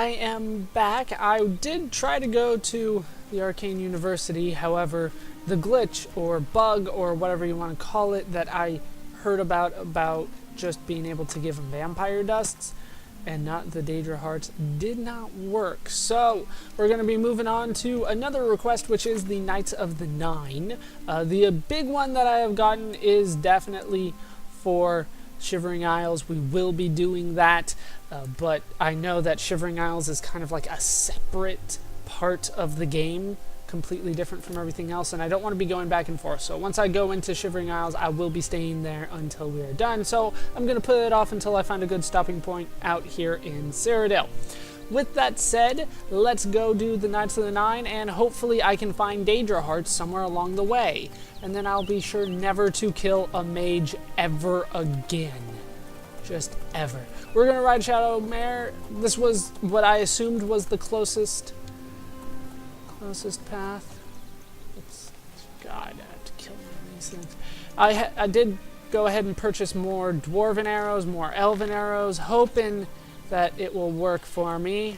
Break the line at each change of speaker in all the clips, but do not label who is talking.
I am back. I did try to go to the Arcane University, however, the glitch or bug or whatever you want to call it that I heard about just being able to give them vampire dusts and not the Daedra hearts did not work. So we're going to be moving on to another request, which is the Knights of the Nine. The big one that I have gotten is definitely for Shivering Isles. We will be doing that, but I know that Shivering Isles is kind of like a separate part of the game, completely different from everything else, and I don't want to be going back and forth. So once I go into Shivering Isles, I will be staying there until we are done. So I'm going to put it off until I find a good stopping point out here in Cyrodiil. With that said, let's go do the Knights of the Nine, and hopefully I can find Daedra hearts somewhere along the way. And then I'll be sure never to kill a mage ever again. Just ever. We're going to ride Shadow Mare. This was what I assumed was the closest path. God, I have to kill one of these things. I did go ahead and purchase more Dwarven arrows, more Elven arrows, hoping that it will work for me.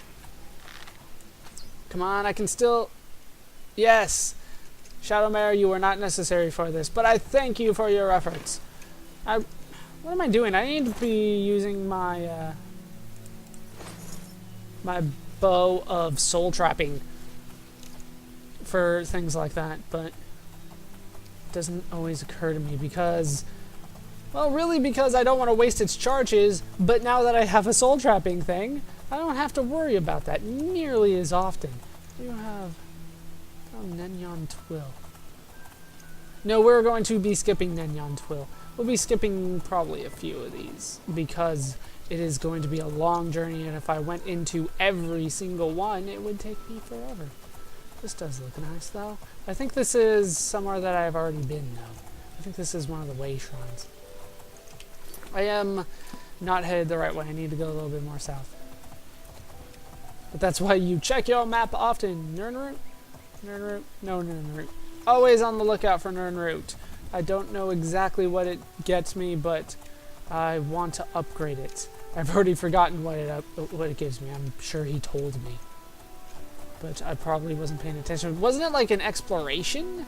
Come on, I can still... Yes! Shadowmare, you are not necessary for this, but I thank you for your efforts. What am I doing? I need to be using my my bow of soul trapping for things like that, but it doesn't always occur to me because... Well, really because I don't want to waste its charges, but now that I have a soul trapping thing, I don't have to worry about that nearly as often. You have... Oh, Nenyon Twill. No, we're going to be skipping Nenyon Twill. We'll be skipping probably a few of these, because it is going to be a long journey, and if I went into every single one, it would take me forever. This does look nice, though. I think this is somewhere that I've already been, though. I think this is one of the way shrines. I am not headed the right way. I need to go a little bit more south. But that's why you check your map often. Nirnroot? Nirnroot? No, Nirnroot. Always on the lookout for Nirnroot. I don't know exactly what it gets me, but I want to upgrade it. I've already forgotten what it gives me. I'm sure he told me. But I probably wasn't paying attention. Wasn't it like an exploration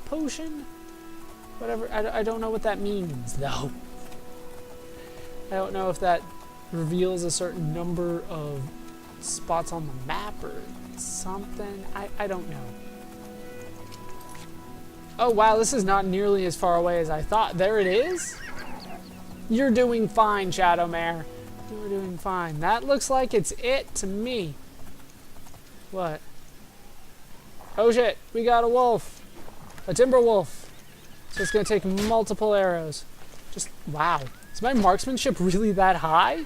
potion? Whatever. I don't know what that means, though. I don't know if that reveals a certain number of spots on the map or something. I don't know. Oh, wow, this is not nearly as far away as I thought. There it is. You're doing fine, Shadowmare. You're doing fine. That looks like it's it to me. What? Oh, shit. We got a wolf. A timber wolf. So it's going to take multiple arrows. Just, wow. Is my marksmanship really that high?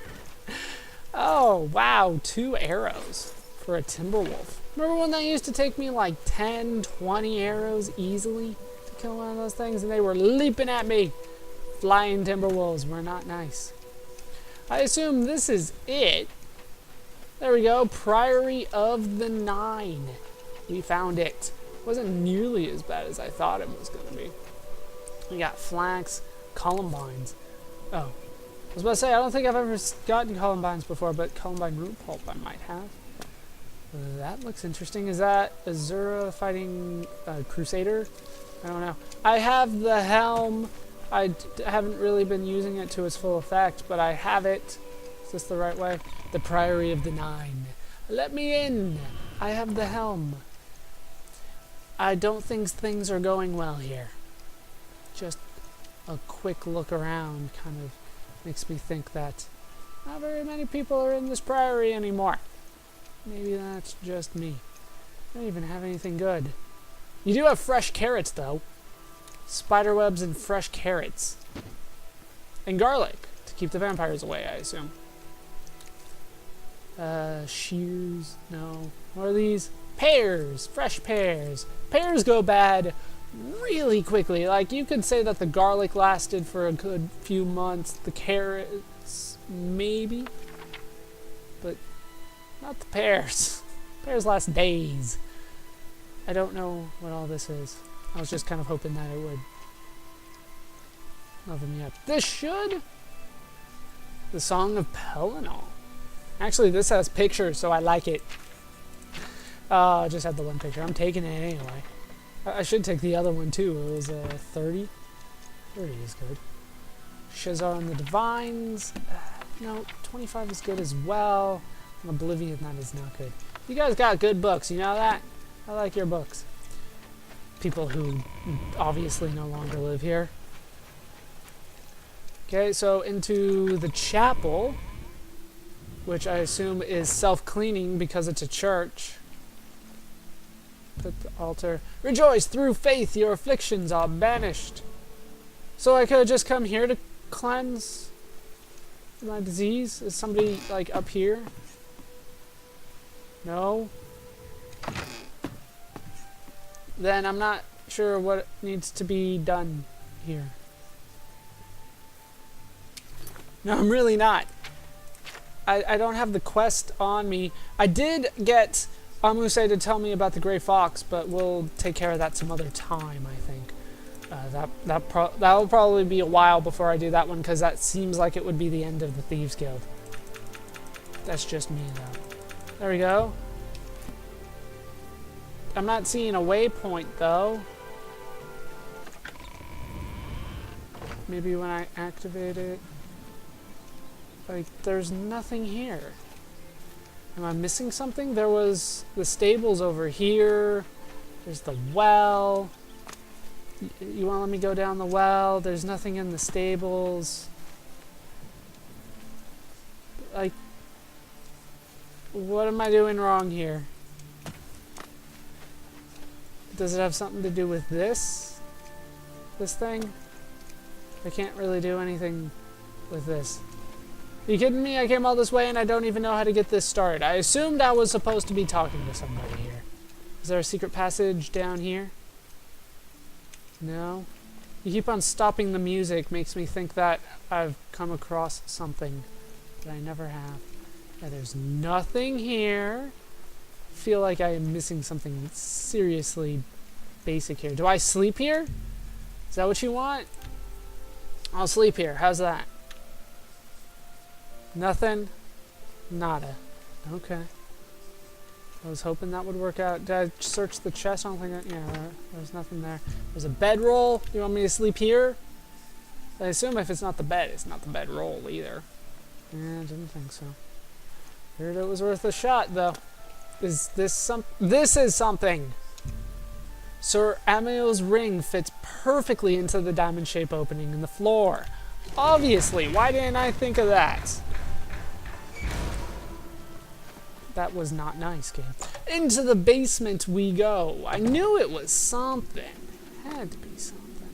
Oh, wow. 2 arrows for a timber wolf. Remember when that used to take me like 10, 20 arrows easily to kill one of those things? And they were leaping at me. Flying timber wolves were not nice. I assume this is it. There we go. Priory of the Nine. We found it. Wasn't nearly as bad as I thought it was going to be. We got flax, columbines. Oh. I was about to say, I don't think I've ever gotten columbines before, but columbine root pulp I might have. That looks interesting. Is that Azura fighting Crusader? I don't know. I have the helm. I haven't really been using it to its full effect, but I have it. Is this the right way? The Priory of the Nine. Let me in. I have the helm. I don't think things are going well here. Just a quick look around kind of makes me think that not very many people are in this priory anymore. Maybe that's just me. I don't even have anything good. You do have fresh carrots, though. Spiderwebs and fresh carrots. And garlic, to keep the vampires away, I assume. Shears, no. What are these? Pears! Fresh pears. Pears go bad really quickly. Like, you could say that the garlic lasted for a good few months. The carrots, maybe. But not the pears. Pears last days. I don't know what all this is. I was just kind of hoping that it would level me up. This should! The Song of Pelennor. Actually, this has pictures, so I like it. I just had the one picture. I'm taking it anyway. I should take the other one too. It was 30. 30 is good. Shazar and the Divines. No, 25 is good as well. And Oblivion, that is not good. You guys got good books, you know that? I like your books. People who obviously no longer live here. Okay, so into the chapel, which I assume is self-cleaning because it's a church. Put the altar. Rejoice, through faith your afflictions are banished. So I could have just come here to cleanse my disease? Is somebody, like, up here? No? Then I'm not sure what needs to be done here. No, I'm really not. I don't have the quest on me. I did get Amuse to tell me about the Grey Fox, but we'll take care of that some other time, I think. That'll probably be a while before I do that one, because that seems like it would be the end of the Thieves Guild. That's just me, though. There we go. I'm not seeing a waypoint, though. Maybe when I activate it... Like, there's nothing here. Am I missing something? There was the stables over here. There's the well. You want to let me go down the well? There's nothing in the stables. Like, what am I doing wrong here? Does it have something to do with this? This thing? I can't really do anything with this. Are you kidding me? I came all this way and I don't even know how to get this started. I assumed I was supposed to be talking to somebody here. Is there a secret passage down here? No? You keep on stopping the music. Makes me think that I've come across something that I never have. Yeah, there's nothing here. I feel like I am missing something seriously basic here. Do I sleep here? Is that what you want? I'll sleep here. How's that? Nothing? Nada. Okay. I was hoping that would work out. Did I search the chest? I don't think that... Yeah, there's nothing there. There's a bedroll. You want me to sleep here? I assume if it's not the bed, it's not the bedroll either. Yeah, I didn't think so. Heard it was worth a shot, though. Is this some... This is something! Sir Amiel's ring fits perfectly into the diamond-shaped opening in the floor. Obviously! Why didn't I think of that? That was not nice, game. Into the basement we go. I knew it was something. It had to be something.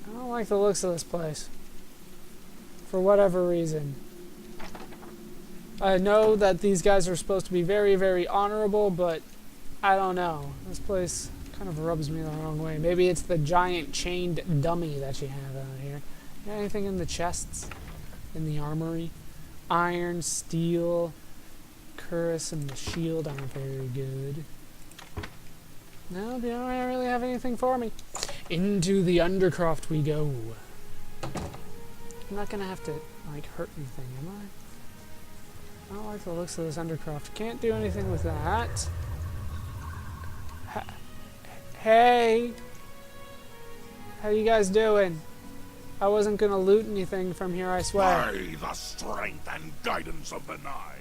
I don't like the looks of this place. For whatever reason. I know that these guys are supposed to be very, very honorable, but I don't know. This place kind of rubs me the wrong way. Maybe it's the giant chained dummy that you have out here. Got anything in the chests? In the armory? Iron, steel... Cuirass and the shield aren't very good. No, they don't really have anything for me. Into the Undercroft we go. I'm not gonna have to, like, hurt anything, am I? I don't like the looks of this Undercroft. Can't do anything with that. Hey! How you guys doing? I wasn't gonna loot anything from here, I swear.
By the strength and guidance of the Nine,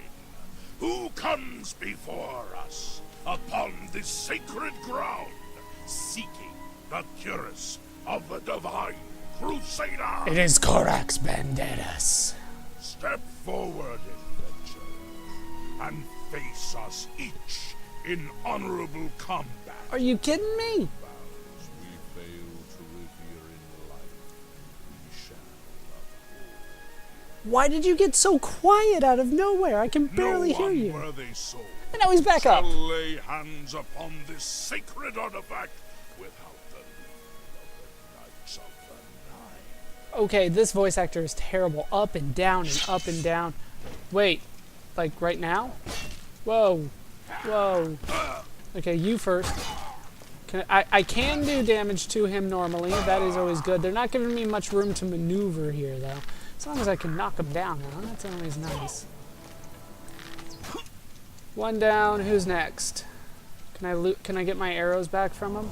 who comes before us upon this sacred ground, seeking the cuirass of the divine Crusader?
It is Corax Banderas.
Step forward, adventurer, and face us each in honorable combat.
Are you kidding me?
Vows we fail to revere in life, we shall uphold.
Why did you get so quiet out of nowhere? I can barely hear you.
No one worthy soul
And now he's back up.
shall lay hands upon this sacred artifact without the leave of the Knights of the Nine.
Okay, this voice actor is terrible. Up and down and up and down. Wait, like right now? Whoa. Whoa. Okay, you first. I can do damage to him normally. That is always good. They're not giving me much room to maneuver here, though. As long as I can knock him down, huh? That's always nice. One down. Who's next? Can I loot? Can I get my arrows back from him?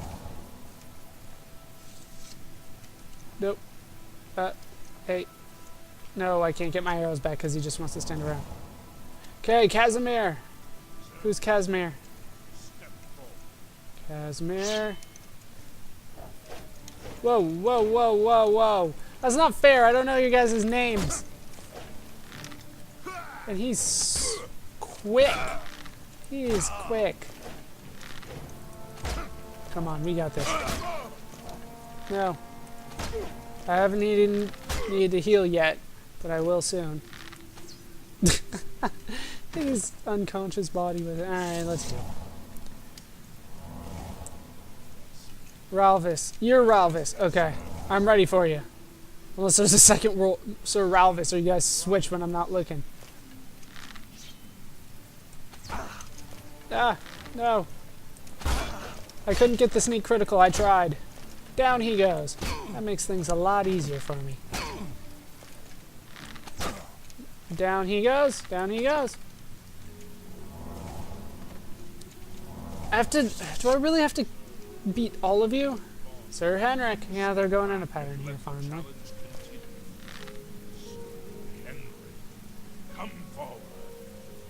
Nope. Hey. No, I can't get my arrows back because he just wants to stand around. Okay, Casimir. Who's Casimir? Casimir. Whoa, whoa, whoa, whoa, whoa. That's not fair. I don't know your guys' names. And he's quick. He is quick. Come on, we got this. No. I haven't needed to heal yet, but I will soon. His unconscious body with it. Alright, let's go. Ralvis. You're Ralvis. Okay. I'm ready for you. Unless there's a second Sir Ralvis, or you guys switch when I'm not looking. Ah, no. I couldn't get the sneak critical. I tried. Down he goes. That makes things a lot easier for me. Down he goes. Down he goes. Do I really have to beat all of you? Sir Henrik. Yeah, they're going in a pattern here finally.
Come forward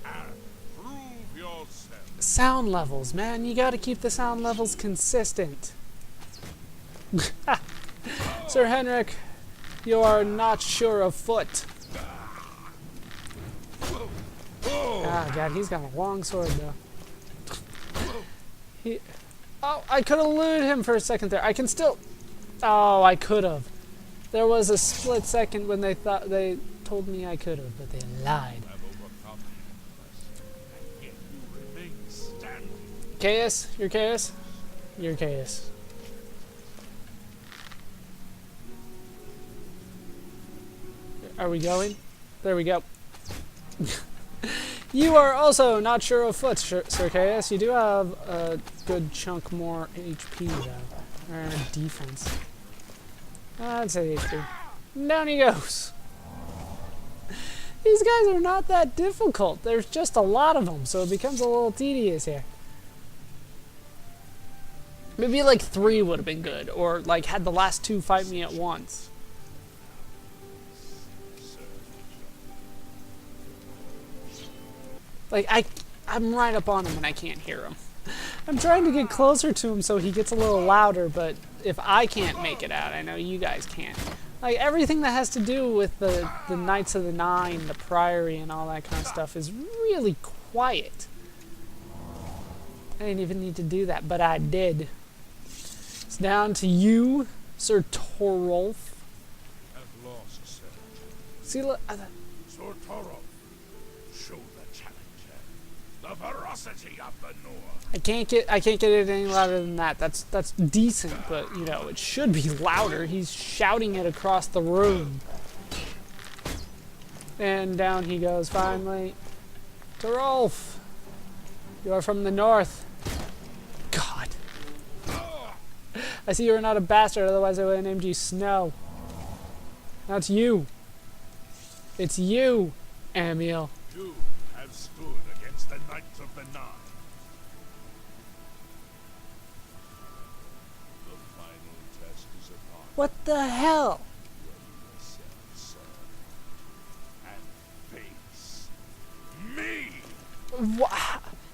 and prove yourself.
Sound levels, man. You gotta keep the sound levels consistent. Sir Henrik, you are not sure of foot. Ah, God, he's got a long sword, though. Oh, I could have looted him for a second there. I can still... Oh, I could have. There was a split second when they told me I could have, but they lied. Chaos? You're Chaos? You're Chaos. Are we going? There we go. You are also not sure of foot, Sir Chaos. You do have a good chunk more HP, though. Or defense. I'd say HP. Down he goes. These guys are not that difficult. There's just a lot of them, so it becomes a little tedious here. Maybe like 3 would have been good, or like had the last 2 fight me at once. Like, I'm right up on him and I can't hear him. I'm trying to get closer to him so he gets a little louder, but if I can't make it out, I know you guys can't. Like, everything that has to do with the Knights of the Nine, the Priory, and all that kind of stuff is really quiet. I didn't even need to do that, but I did. It's down to you, Sir Torolf.
At lost, sir.
See, look.
Sir Torolf, show the challenger the ferocity of the North.
I can't get it any louder than that. That's decent, but you know, it should be louder. He's shouting it across the room. And down he goes finally. Torolf, you are from the north. God. I see you are not a bastard, otherwise I would have named you Snow. Now it's you. It's you, Emil.
You have stood against the Knights of the Nine. The final test is upon
What the hell?
yourself, sir. And face me.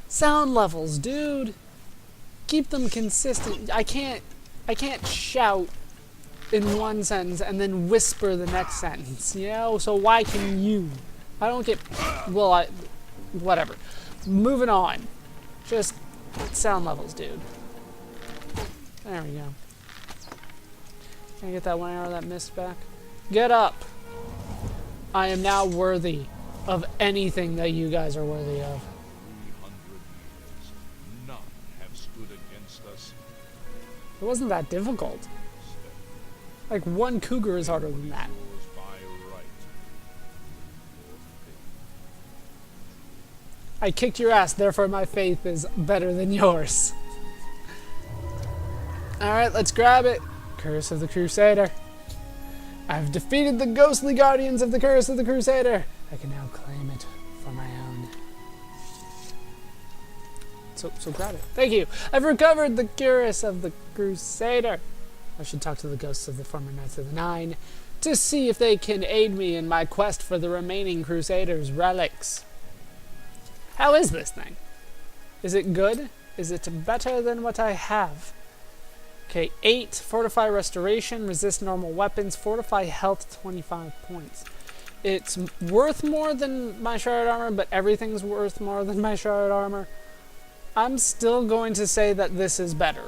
Sound levels, dude. Keep them consistent. I can't shout in one sentence and then whisper the next sentence, you know? So why can you? I don't get... Well, whatever. Moving on. Just sound levels, dude. There we go. Can I get that one arrow that missed back? Get up! I am now worthy of anything that you guys are worthy of.
300 years, none have stood against us.
It wasn't that difficult. Like, one cougar is harder than that.
Yours by right.
I kicked your ass, therefore my faith is better than yours. Alright, let's grab it. Curse of the Crusader. I've defeated the ghostly guardians of the Curse of the Crusader. I can now claim it for my own. So grab it. Thank you. I've recovered the cuirass of the Crusader. I should talk to the ghosts of the former Knights of the Nine to see if they can aid me in my quest for the remaining Crusaders' relics. How is this thing? Is it good? Is it better than what I have? Okay, 8. Fortify Restoration, resist normal weapons, fortify health 25 points. It's worth more than my shard armor, but everything's worth more than my shard armor. I'm still going to say that this is better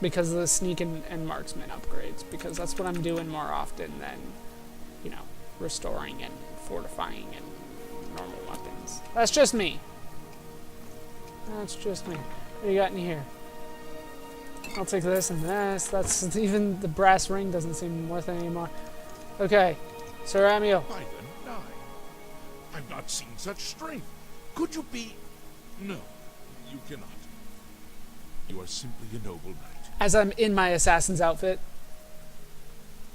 because of the sneak and marksman upgrades, because that's what I'm doing more often than, you know, restoring and fortifying and normal weapons. That's just me. That's just me. What do you got in here? I'll take this and this. That's even the brass ring doesn't seem worth it anymore. Okay, Sir Amiel.
By the nine, I've not seen such strength. Could you be? No, you cannot. You are simply a noble knight.
As I'm in my assassin's outfit.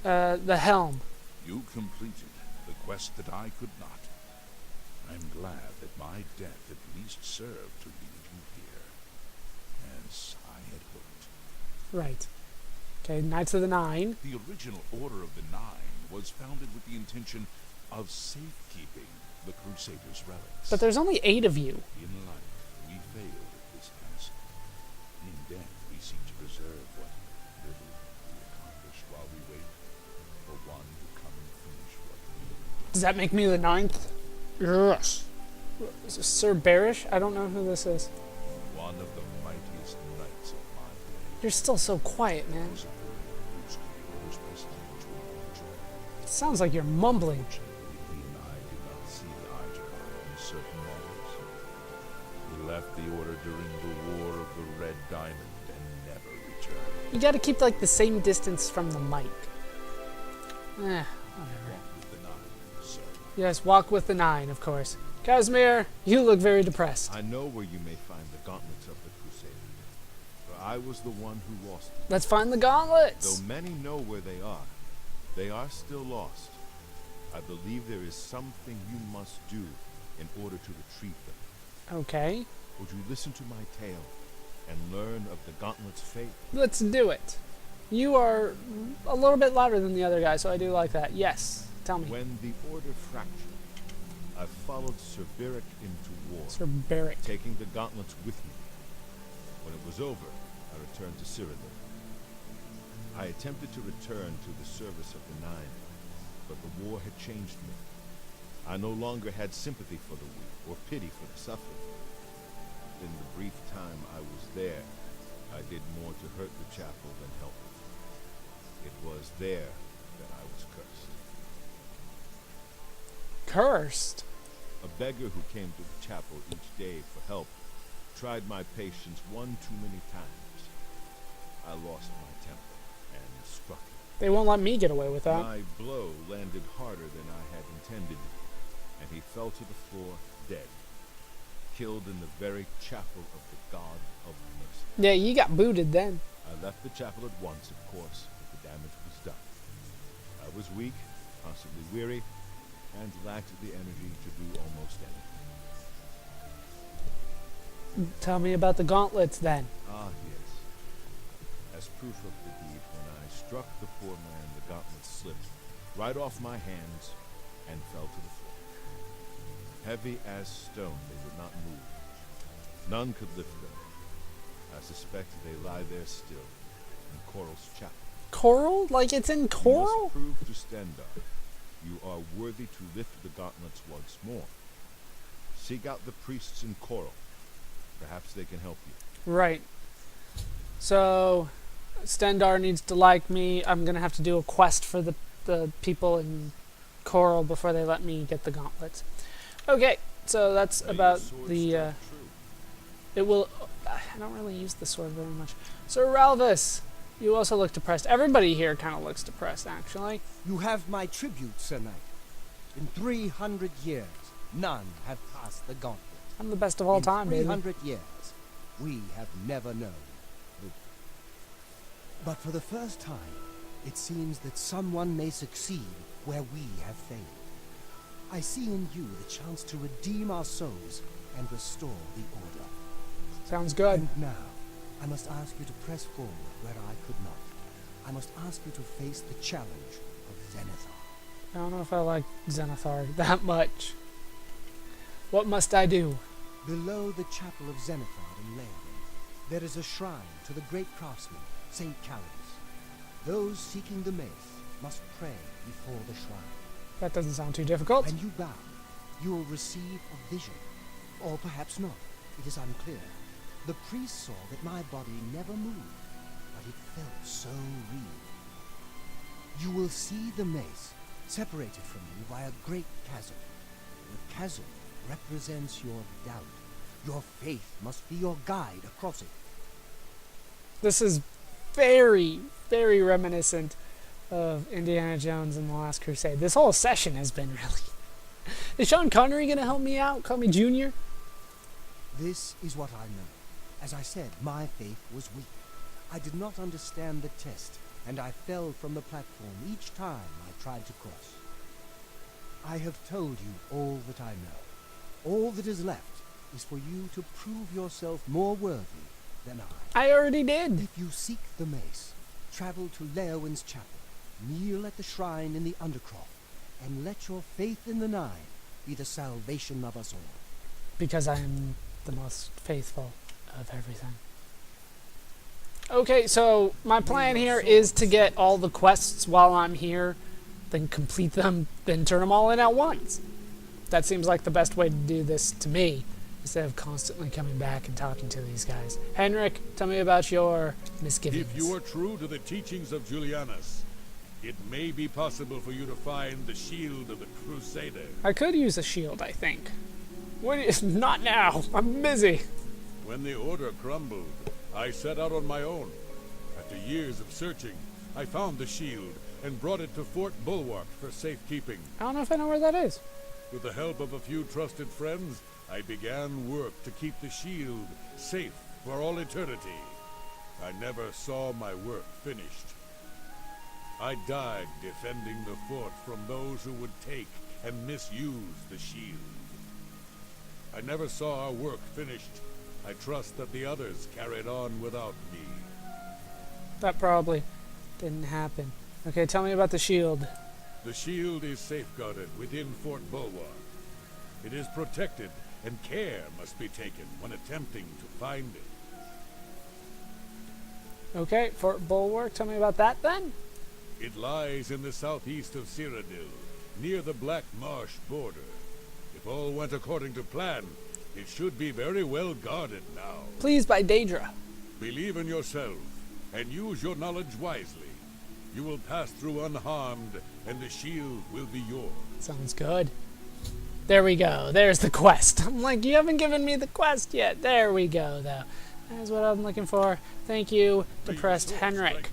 The helm.
You completed the quest that I could not. I'm glad that my death at least served to lead you here, as I had hoped.
Right. Okay, Knights of the Nine.
The original Order of the Nine was founded with the intention of safekeeping the Crusaders' relics.
But there's only 8 of you.
In life, we failed at this task. In death, we seek to preserve what little we accomplish while we wait for one to come and finish what we.
Does that make me the 9th? Yes. Is this Sir Barish? I don't know who this is.
One of the mightiest knights of my day.
You're still so quiet, man.
Was a person whose orders prestige we enjoy.
It sounds like you're mumbling.
He and I did not see eye to eye on certain matters. He left the order during the War of the Red Diamond and never returned.
You gotta keep like the same distance from the mic. Whatever.
Walk with the nine, sir.
Yes, walk with the 9, of course. Casimir, you look very depressed.
I know where you may find the gauntlets of the Crusader, for I was the one who lost them.
Let's find the gauntlets.
Though many know where they are still lost. I believe there is something you must do in order to retrieve them.
Okay,
Would you listen to my tale and learn of the gauntlet's fate?
let's do it. You are a little bit louder than the other guy, so I do like that. Yes, tell me.
When the order fractured, I followed Sir Beric into war,
Sir Beric.
taking the gauntlets with me. When it was over, I returned to Cyrodiil. I attempted to return to the service of the Nine, but the war had changed me. I no longer had sympathy for the weak or pity for the suffering. In the brief time I was there, I did more to hurt the chapel than help it. It was there that I was cursed.
Cursed?
A beggar who came to the chapel each day for help tried my patience one too many times. I lost my temper and struck him.
They won't let me get away with that.
My blow landed harder than I had intended, and he fell to the floor dead, killed in the very chapel of the God of Mercy.
Yeah, you got booted then.
I left the chapel at once, of course, but the damage was done. I was weak, constantly weary, and lacked the energy to do almost anything.
Tell me about the gauntlets then.
Ah, yes. As proof of the deed, when I struck the poor man, the gauntlets slipped right off my hands and fell to the floor. Heavy as stone, they would not move. None could lift them. I suspect they lie there still, in Coral's chapel.
Coral? Like it's in
You
coral?
must prove to Stendar you are worthy to lift the gauntlets once more. Seek out the priests in Coral. Perhaps they can help you.
Right. So, Stendar needs to like me. I'm going to have to do a quest for the people in Coral before they let me get the gauntlets. Okay, so that's
May
about
your swords
the...
strike true.
It will... I don't really use the sword very much. Sir Ralvis, you also look depressed. Everybody here kind of looks depressed, actually.
You have my tribute, Sir Knight. In 300 years, none have passed the gauntlet.
I'm the best of all time, baby.
300 years, we have never known victory. But for the first time, it seems that someone may succeed where we have failed. I see in you the chance to redeem our souls and restore the order.
Sounds good.
And now, I must ask you to press forward where I could not. I must ask you to face the challenge of Zenithar.
I don't know if I like Zenithar that much. What must I do?
Below the chapel of Zenithar in Leonin, there is a shrine to the great craftsman, Saint Calidus. Those seeking the mace must pray before the shrine.
That doesn't sound too difficult.
When you bow, you will receive a vision. Or perhaps not. It is unclear. The priest saw that my body never moved, but it felt so real. You will see the mace separated from you by a great chasm. The chasm represents your doubt. Your faith must be your guide across it.
This is very, very reminiscent of Indiana Jones and the Last Crusade. This whole session has been really... Is Sean Connery going to help me out? Call me Junior?
This is what I know. As I said, my faith was weak. I did not understand the test, and I fell from the platform each time I tried to cross. I have told you all that I know. All that is left is for you to prove yourself more worthy than I.
I already did.
If you seek the mace, travel to Leowin's chapel, kneel at the shrine in the Undercroft, and let your faith in the Nine be the salvation of us all.
Because I am the most faithful of everything. Okay, so my plan here is to get all the quests while I'm here, then complete them, then turn them all in at once. That seems like the best way to do this to me, instead of constantly coming back and talking to these guys. Henrik, tell me about your misgivings.
If you are true to the teachings of Julianus, it may be possible for you to find the shield of the Crusader.
I could use a shield, I think. Not now. I'm busy.
When the order crumbled, I set out on my own. After years of searching, I found the shield and brought it to Fort Bulwark for safekeeping.
I don't know if I know where that is.
With the help of a few trusted friends, I began work to keep the shield safe for all eternity. I never saw my work finished. I died defending the fort from those who would take and misuse the shield. I never saw our work finished. I trust that the others carried on without me.
That probably didn't happen. Okay, tell me about the shield.
The shield is safeguarded within Fort Bulwark. It is protected, and care must be taken when attempting to find it.
Okay, Fort Bulwark, tell me about that then.
It lies in the southeast of Cyrodiil, near the Black Marsh border. If all went according to plan, it should be very well guarded now.
Pleased by Daedra.
Believe in yourself, and use your knowledge wisely. You will pass through unharmed, and the shield will be yours.
Sounds good. There we go. There's the quest. I'm like, you haven't given me the quest yet. There we go, though. That's what I'm looking for. Thank you, depressed Henrik.